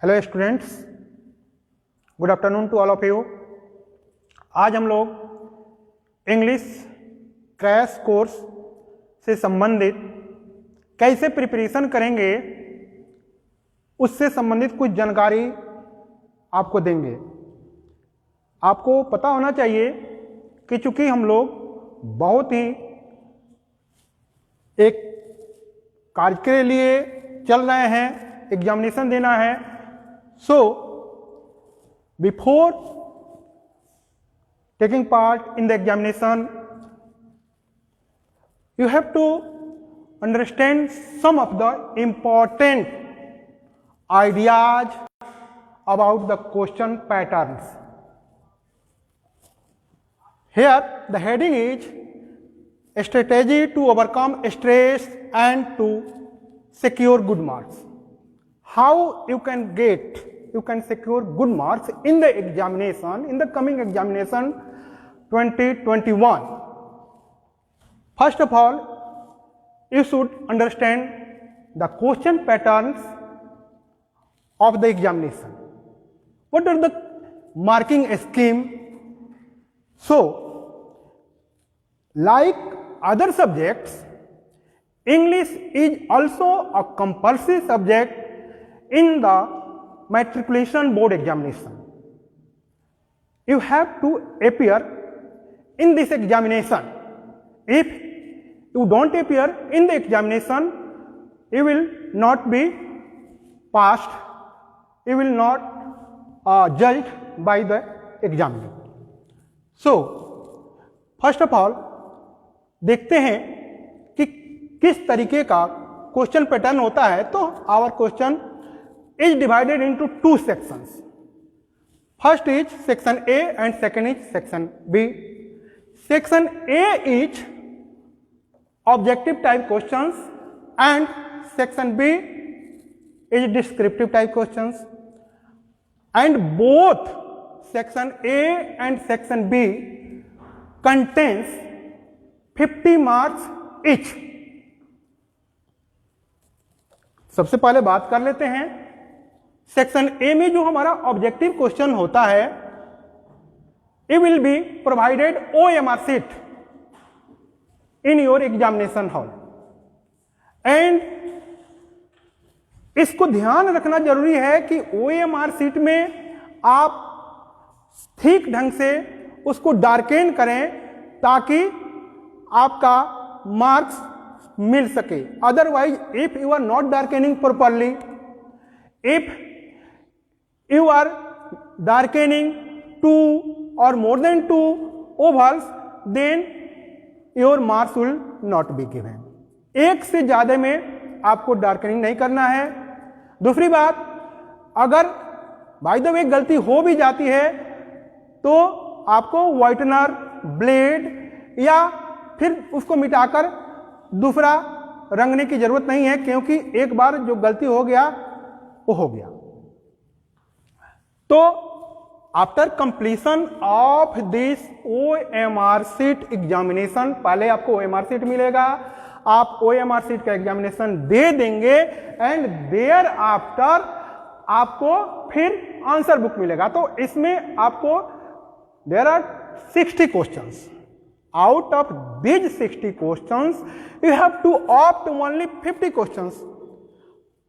Hello students, good afternoon to all of you. आज हम लोग इंग्लिश क्रैश कोर्स से संबंधित कैसे प्रिपरेशन करेंगे उससे संबंधित कुछ जानकारी आपको देंगे। आपको पता होना चाहिए कि चूंकि हम लोग बहुत ही एक कार्य के लिए चल रहे हैं, एग्जामिनेशन देना है, so before taking part in the examination you have to understand some of the important ideas about the question patterns. Here the heading is strategy to overcome stress and to secure good marks. How you can secure good marks in the examination, in the coming examination 2021. First of all, you should understand the question patterns of the examination. What are the marking scheme? So, like other subjects, English is also a compulsory subject in the matriculation board examination. You have to appear in this examination. If you don't appear in the examination, you will not be passed, you will not judged by the examiner. So, first of all, देखते हैं कि किस तरीके का question pattern होता है। तो our question is divided into two sections. First is section A and second is section B. Section A is objective type questions and section B is descriptive type questions, and both section A and section B contains 50 marks each. सबसे पहले बात कर लेते हैं section A में जो हमारा objective question होता है, it will be provided OMR sheet in your examination hall. And इसको ध्यान रखना जरूरी है कि OMR शीट में आप ठीक ढंग से उसको डार्केन करें ताकि आपका मार्क्स मिल सके। Otherwise if you are not darkening properly, if you are darkening 2 or more than 2 ovals, then your marks will not be given. एक से ज्यादा में आपको डार्कनिंग नहीं करना है। दूसरी बात, अगर बाय द वे गलती हो भी जाती है तो आपको व्हाइटनर, ब्लेड या फिर उसको मिटाकर दूसरा रंगने की जरूरत नहीं है, क्योंकि एक बार जो गलती हो गया वो हो गया। तो after completion of this OMR sheet examination, पहले आपको OMR शीट मिलेगा, आप OMR शीट का एग्जामिनेशन दे देंगे एंड देयर आफ्टर आपको फिर आंसर बुक मिलेगा। तो इसमें आपको there are 60 questions. Out of this 60 questions you have to opt only 50 questions.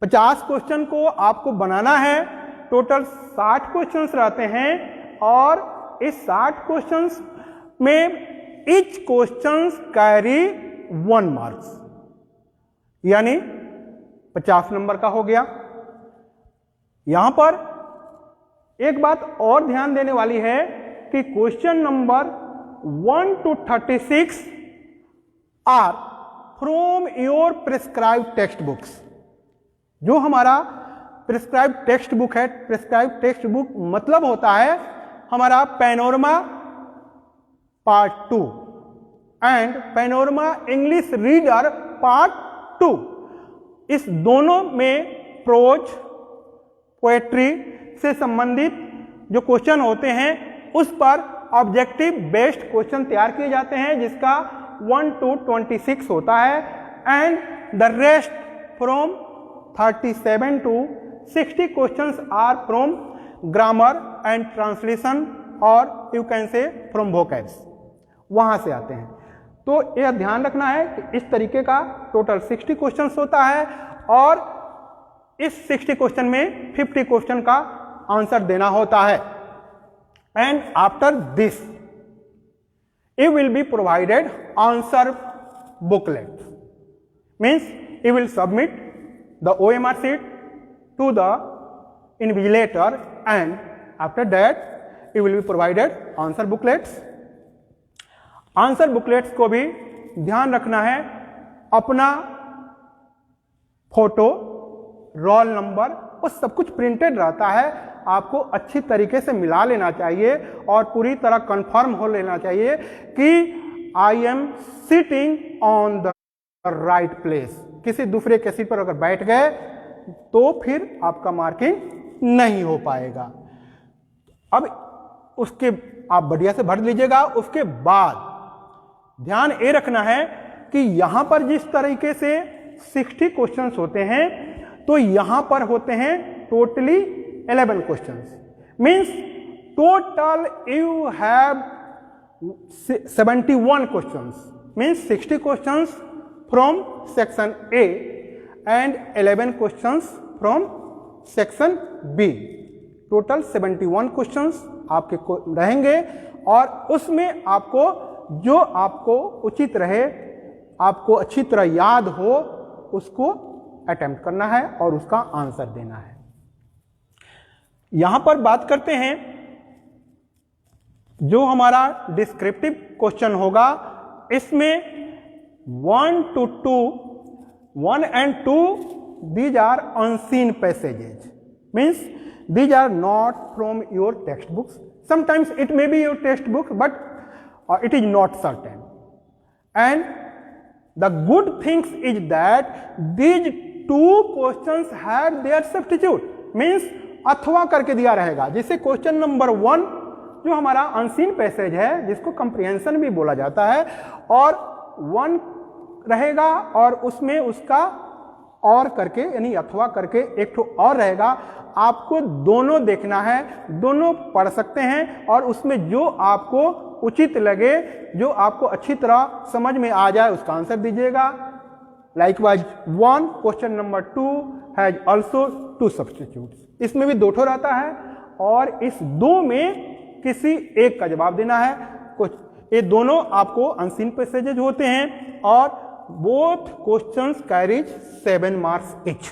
50 question को आपको बनाना है। टोटल 60 क्वेश्चंस रहते हैं और इस 60 क्वेश्चंस में ईच क्वेश्चंस कैरी 1 मार्क्स, यानी 50 नंबर का हो गया। यहां पर एक बात और ध्यान देने वाली है कि question number 1 to 36 are from your prescribed text books. जो हमारा प्रिस्क्राइब टेक्स्ट बुक है, प्रिस्क्राइब टेक्स्ट बुक मतलब होता है हमारा Panorama part 2 and Panorama English reader part 2। इस दोनों में प्रोज, पोएट्री से संबंधित जो क्वेश्चन होते हैं उस पर ऑब्जेक्टिव बेस्ड क्वेश्चन तैयार किए जाते हैं, जिसका 1 to 26 होता है and the rest from 37 to 60 questions are from grammar and translation और you can say from vocabs, वहां से आते हैं। तो यह ध्यान रखना है कि इस तरीके का टोटल 60 क्वेश्चंस होता है और इस 60 क्वेश्चन में 50 क्वेश्चन का आंसर देना होता है। And after this you will be provided answer booklet, means you will submit the OMR sheet to the invigilator and after that you will be provided answer booklets। Answer booklets को भी ध्यान रखना है, अपना photo, roll number, वो सब कुछ printed रहता है, आपको अच्छी तरीके से मिला लेना चाहिए और पूरी तरह कंफर्म हो लेना चाहिए कि I am sitting on the right place. किसी दूसरे के सीट पर अगर बैठ गए तो फिर आपका मार्किंग नहीं हो पाएगा। अब उसके आप बढ़िया से भर लीजिएगा। उसके बाद ध्यान ये रखना है कि यहां पर जिस तरीके से 60 क्वेश्चंस होते हैं तो यहां पर होते हैं totally 11 questions, means total you have 71 questions, means 60 questions from section A and 11 questions from section B, total 71 questions आपके रहेंगे और उसमें आपको जो आपको उचित रहे, आपको अच्छी तरह याद हो, उसको अटेम्प्ट करना है और उसका आंसर देना है। यहां पर बात करते हैं जो हमारा डिस्क्रिप्टिव क्वेश्चन होगा, इसमें 1 to 2, 1 and 2 these are unseen passages, means these are not from your textbooks. Sometimes it may be your textbook but it is not certain, and the good things is that these 2 questions have their substitute, means अथवा करके दिया रहेगा। जैसे question number 1 जो हमारा unseen passage है, जिसको comprehension भी बोला जाता है, और 1 रहेगा और उसमें उसका और करके यानी अथवा करके एक ठो और रहेगा। आपको दोनों देखना है, दोनों पढ़ सकते हैं और उसमें जो आपको उचित लगे, जो आपको अच्छी तरह समझ में आ जाए, उसका आंसर दीजिएगा। Likewise 1 question number 2 has also 2 substitutes, इसमें भी 2 ठो रहता है और इस 2 में किसी एक का जवाब देना है। कुछ ये दोनों आपको अनसीन पैसेजेज होते हैं और both questions carries 7 marks each,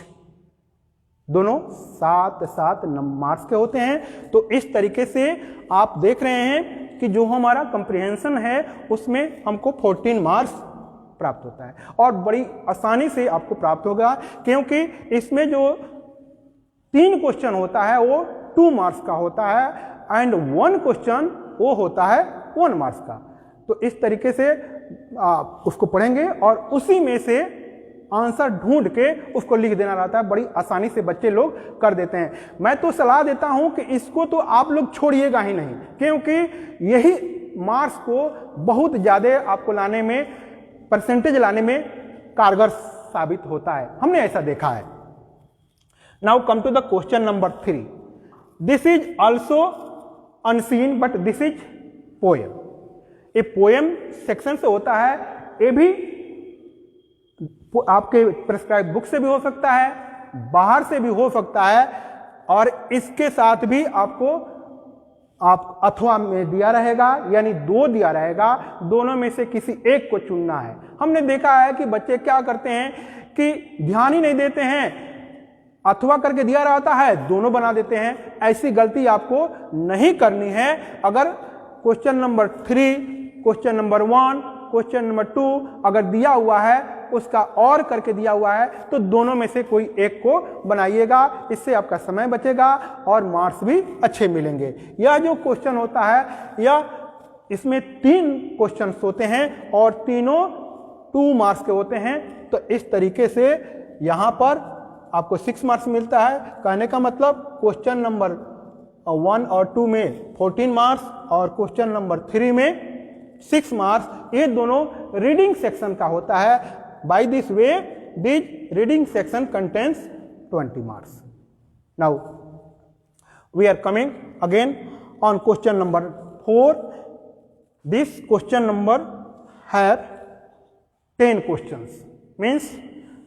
दोनों 7-7 मार्क्स के होते हैं। तो इस तरीके से आप देख रहे हैं कि जो हमारा कंप्रिहेंशन है उसमें हमको 14 मार्क्स प्राप्त होता है और बड़ी आसानी से आपको प्राप्त होगा, क्योंकि इसमें जो 3 क्वेश्चन होता है वो 2 मार्क्स का होता है एंड 1 क्वेश्चन वो होता है 1 मार्क्स का। तो इस तरीके से आप उसको पढ़ेंगे और उसी में से आंसर ढूंढ के उसको लिख देना रहता है। बड़ी आसानी से बच्चे लोग कर देते हैं। मैं तो सलाह देता हूं कि इसको तो आप लोग छोड़िएगा ही नहीं, क्योंकि यही मार्क्स को बहुत ज़्यादा आपको लाने में, परसेंटेज लाने में कारगर साबित होता है। हमने ऐसा देखा है। Now come to the question number 3। This is also unseen but this is poem. ये पोएम सेक्शन से होता है। ये भी आपके प्रिस्क्राइब बुक से भी हो सकता है, बाहर से भी हो सकता है और इसके साथ भी आपको आप अथवा में दिया रहेगा, यानी 2 दिया रहेगा। दोनों में से किसी एक को चुनना है। हमने देखा है कि बच्चे क्या करते हैं कि ध्यान ही नहीं देते हैं, अथवा करके दिया रहता है, दोनों बना देते हैं। ऐसी गलती आपको नहीं करनी है। अगर question number 3, question number 1, question number 2 अगर दिया हुआ है, उसका और करके दिया हुआ है, तो दोनों में से कोई एक को बनाइएगा। इससे आपका समय बचेगा और मार्क्स भी अच्छे मिलेंगे। यह जो क्वेश्चन होता है, यह इसमें 3 क्वेश्चन होते हैं और तीनों 2 मार्क्स के होते हैं। तो इस तरीके से यहां पर आपको 6 मार्क्स मिलता है। कहने का मतलब क्वेश्चन नंबर 1 और 2 में 14 मार्क्स और क्वेश्चन नंबर 3 में 6 मार्क्स। ये दोनों रीडिंग सेक्शन का होता है। By this way this reading section contains 20 marks. Now we are coming again on question number 4. This question number have 10 questions, means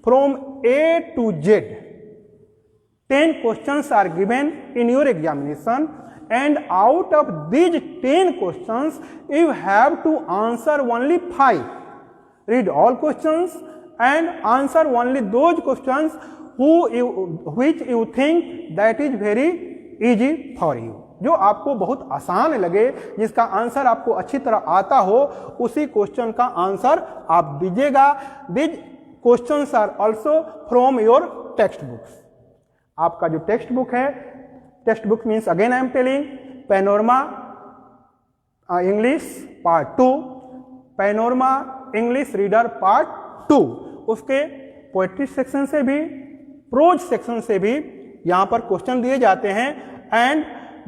from A to Z 10 questions are given in your examination, and out of these 10 questions you have to answer only 5. Read all questions and answer only those questions which you think that is very easy for you. जो आपको बहुत आसान लगे, जिसका answer आपको अच्छी तरह आता हो, उसी क्वेश्चन का आंसर आप दीजिएगा. These questions are also from your text books. आपका जो टेक्स्ट बुक है, text book means again I am telling, panorama English part 2, panorama English reader part 2, उसके पोएट्री सेक्शन से भी, प्रोज सेक्शन से भी यहां पर क्वेश्चन दिए जाते हैं. And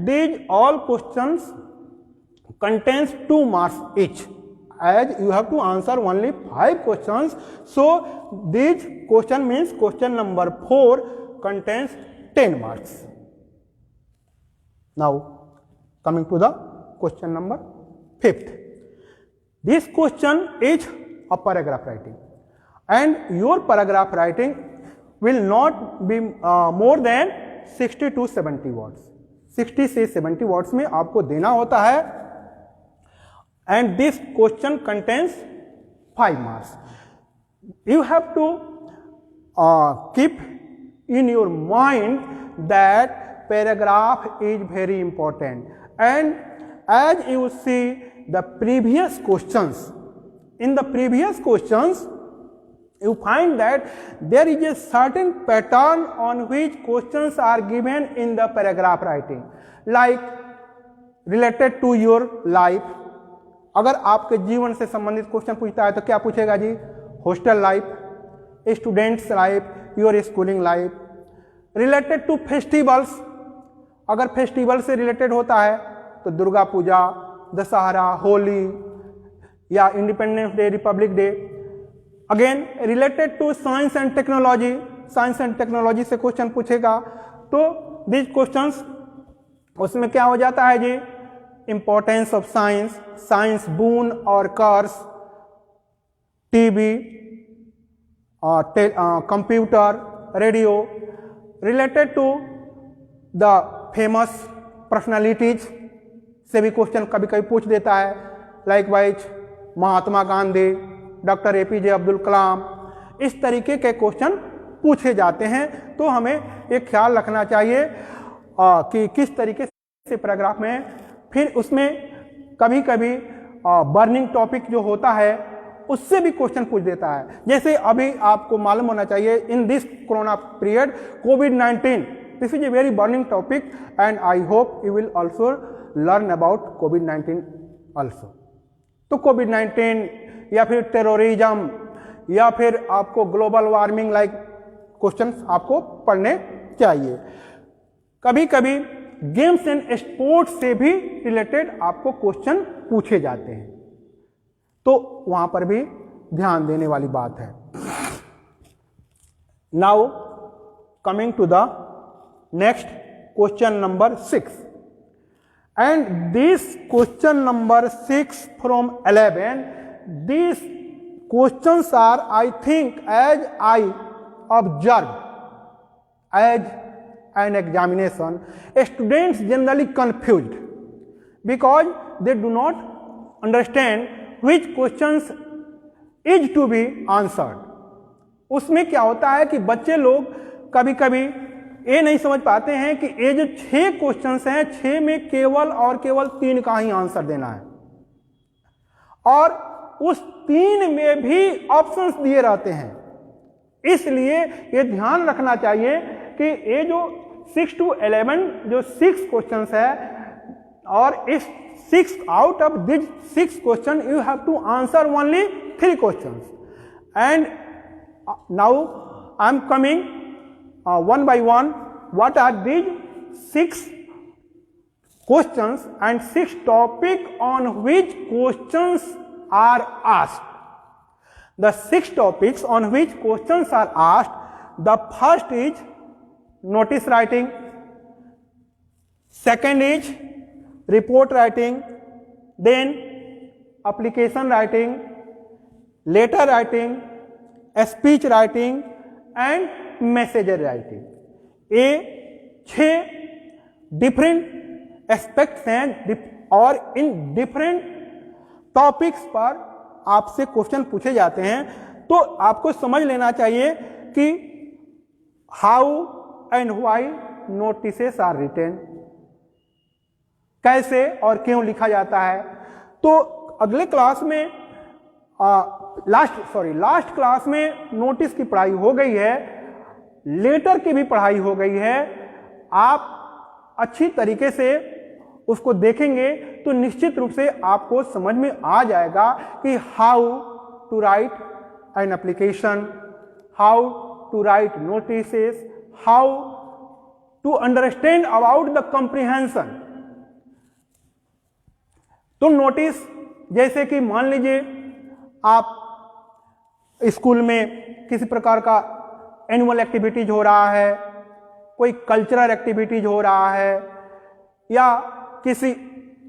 these all questions contains 2 marks each, as you have to answer only 5 questions. So this question means question number 4 contains 10 marks. Now coming to the question number 5th. This question is a paragraph writing, and your paragraph writing will not be more than 60 to 70 words. 60 से 70 words में आपको देना होता है. And this question contains 5 marks. You have to keep in your mind that paragraph is very important. And as you see the previous questions, in the previous questions you find that there is a certain pattern on which questions are given in the paragraph writing, like related to your life. अगर आपके जीवन से संबंधित question पूछता है तो क्या पूछेगा जी? Hostel life, students life, your schooling life. Related to festivals, अगर फेस्टिवल से रिलेटेड होता है तो दुर्गा पूजा, दशहरा, होली या independence day, republic day. Again related to science and technology, science and technology से क्वेश्चन पूछेगा. तो दिस क्वेश्चंस उसमें क्या हो जाता है जी? Importance of science, science boon और curse, TV, computer, radio. Related to the famous personalities से भी क्वेश्चन कभी कभी पूछ देता है. Likewise Mahatma Gandhi, doctor APJ Abdul Kalam, इस तरीके के क्वेश्चन पूछे जाते हैं. तो हमें एक ख्याल रखना चाहिए कि किस तरीके से पैराग्राफ में, फिर उसमें कभी कभी बर्निंग टॉपिक जो होता है उससे भी क्वेश्चन पूछ देता है. जैसे अभी आपको मालूम होना चाहिए, in this corona period covid, this is a very burning topic, and I hope you will also learn about covid also. तो कोविड-19 या फिर टेररिज्म या फिर आपको ग्लोबल वार्मिंग लाइक क्वेश्चंस आपको पढ़ने चाहिए. कभी कभी गेम्स एंड स्पोर्ट्स से भी रिलेटेड आपको क्वेश्चन पूछे जाते हैं, तो वहां पर भी ध्यान देने वाली बात है. Now coming to the next question number 6. And this question number 6 from 11. These questions are, I think, as I observe as an examination, students generally confused because they do not understand which questions is to be answered. उसमें क्या होता है कि बच्चे लोग कभी कभी ये नहीं समझ पाते हैं कि ये जो 6 क्वेश्चंस हैं, 6 में केवल और केवल 3 का ही आंसर देना है, और उस 3 में भी ऑप्शंस दिए रहते हैं. इसलिए ये ध्यान रखना चाहिए कि ये जो 6 to 11 जो 6 क्वेश्चंस है, और इस 6 out of this 6 question you have to answer only 3 questions. And now I am coming one by one. What are these 6 questions and 6 topic on which questions are asked? The 6 topics on which questions are asked. The first is notice writing, Second is report writing, then application writing, letter writing, speech writing and message writing. ये 6 different aspects हैं और in different topics पर आपसे question पूछे जाते हैं। तो आपको समझ लेना चाहिए कि how and why notices are written, कैसे और क्यों लिखा जाता है। तो अगले क्लास में लास्ट क्लास में नोटिस की पढ़ाई हो गई है, लेटर की भी पढ़ाई हो गई है। आप अच्छी तरीके से उसको देखेंगे तो निश्चित रूप से आपको समझ में आ जाएगा कि how to write an application, how to write notices, how to understand about the comprehension. तो नोटिस, जैसे कि मान लीजिए आप स्कूल में किसी प्रकार का एनुअल एक्टिविटीज हो रहा है, कोई कल्चरल एक्टिविटीज हो रहा है, या किसी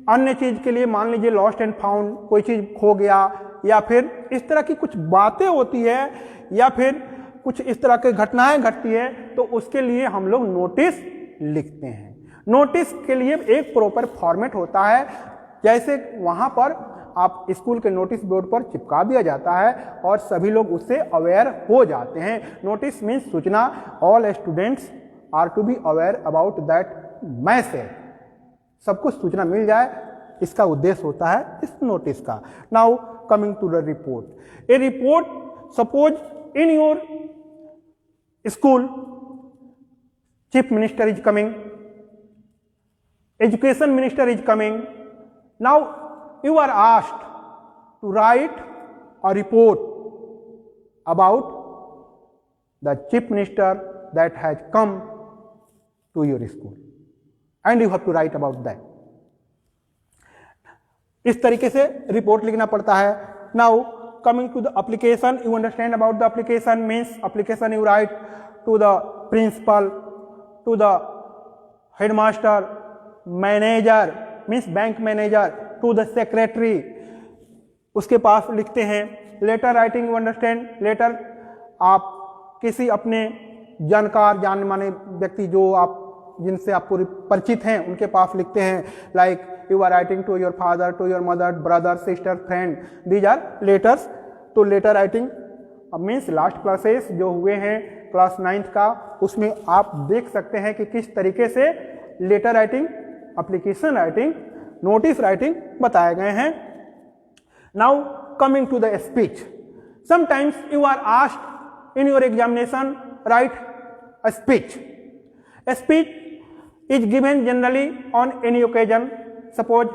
अन्य चीज के लिए मान लीजिए लॉस्ट एंड फाउंड, कोई चीज खो गया, या फिर इस तरह की कुछ बातें होती है, या फिर कुछ इस तरह की घटनाएं घटती है, तो उसके लिए हम लोग नोटिस लिखते हैं। नोटिस के लिए एक प्रॉपर फॉर्मेट होता है, जैसे वहां पर आप स्कूल के नोटिस बोर्ड पर चिपका दिया जाता है और सभी लोग उससे अवेयर हो जाते हैं। नोटिस मीन्स सूचना, all students are to be aware about that message, सबको सूचना मिल जाए, इसका उद्देश्य होता है इस नोटिस का। Now coming to the report. A report, suppose in your school chief minister is coming, education minister is coming, now you are asked to write a report about the chief minister that has come to your school and you have to write about that. इस तरीके से report लिखना पड़ता है। Now coming to the application, you understand about the application means application you write to the principal, to the headmaster, manager means bank manager, to the secretary, उसके पास लिखते हैं। Letter writing, you understand, letter आप किसी अपने जानकार जाने माने व्यक्ति जो आप जिनसे आप पूरी परिचित हैं उनके पास लिखते हैं। Like you are writing to your father, to your mother, brother, sister, friend, these are letters. तो letter writing means last classes जो हुए हैं क्लास 9th का, उसमें आप देख सकते हैं कि किस तरीके से letter writing, application writing, notice writing बताए गए हैं। Now coming to the speech, sometimes you are asked in your examination write a speech. A speech is given generally on any occasion. Suppose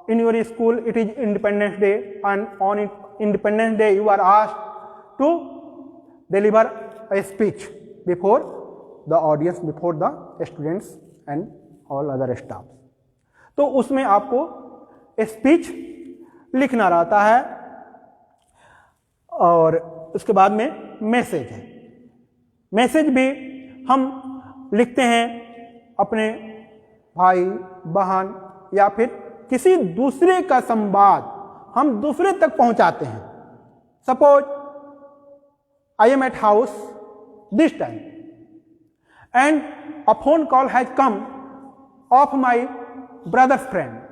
in your school it is Independence Day, and on Independence Day you are asked to deliver a speech before the audience, before the students and all other staff. तो उसमें आपको speech लिखना रहता है। और उसके बाद में मैसेज है। मैसेज भी हम लिखते हैं अपने भाई बहन या फिर किसी दूसरे का संवाद हम दूसरे तक पहुंचाते हैं। Suppose I am at house this time and a phone call has come of my brother's friend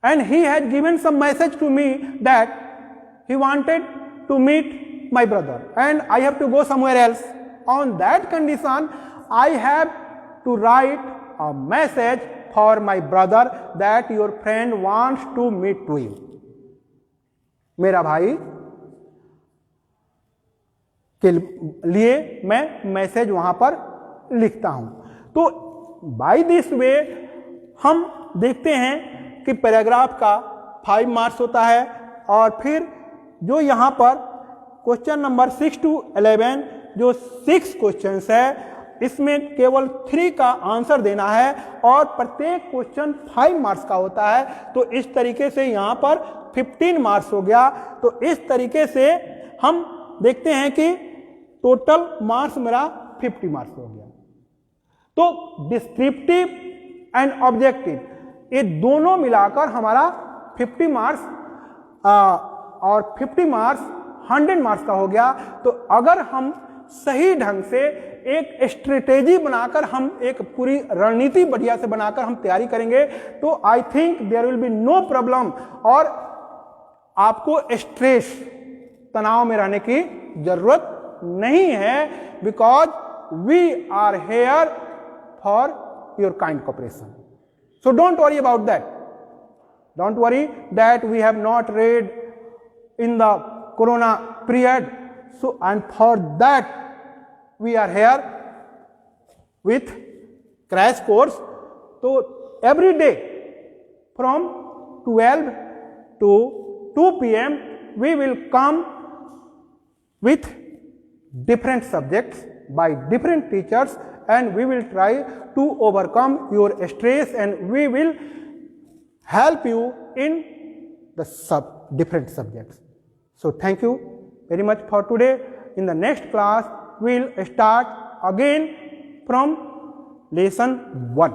and he had given some message to me that he wanted to meet my brother and I have to go somewhere else. On that condition, I have to write a message for my brother that your friend wants to meet to you. मेरा भाई के लिए मैं message वहां पर लिखता हूं। तो बाय दिस वे हम देखते हैं कि पैराग्राफ का 5 मार्क्स होता है और फिर जो यहाँ पर क्वेश्चन नंबर 6 to 11 जो 6 क्वेश्चंस है इसमें केवल 3 का आंसर देना है और प्रत्येक क्वेश्चन 5 मार्क्स का होता है। तो इस तरीके से यहाँ पर 15 मार्क्स हो गया। तो इस तरीके से हम देखते हैं कि टोटल मार्क्स मेरा 50 मार्क्स हो गया। तो डिस्क्रिप्टिव एंड ऑब्जेक्टिव ये दोनों मिलाकर हमारा 50 मार्क्स और 50 मार्क्स 100 मार्क्स का हो गया। तो अगर हम सही ढंग से एक स्ट्रेटेजी बनाकर, हम एक पूरी रणनीति बढ़िया से बनाकर हम तैयारी करेंगे तो I think there will be no problem, और आपको स्ट्रेस तनाव में रहने की जरूरत नहीं है, because we are here for your kind cooperation. So don't worry about that, don't worry that we have not read in the corona period, so and for that we are here with crash course. So every day from 12 to 2 p.m. we will come with different subjects by different teachers, and we will try to overcome your stress, and we will help you in the different subjects. So thank you very much for today. In the next class, we'll start again from lesson 1.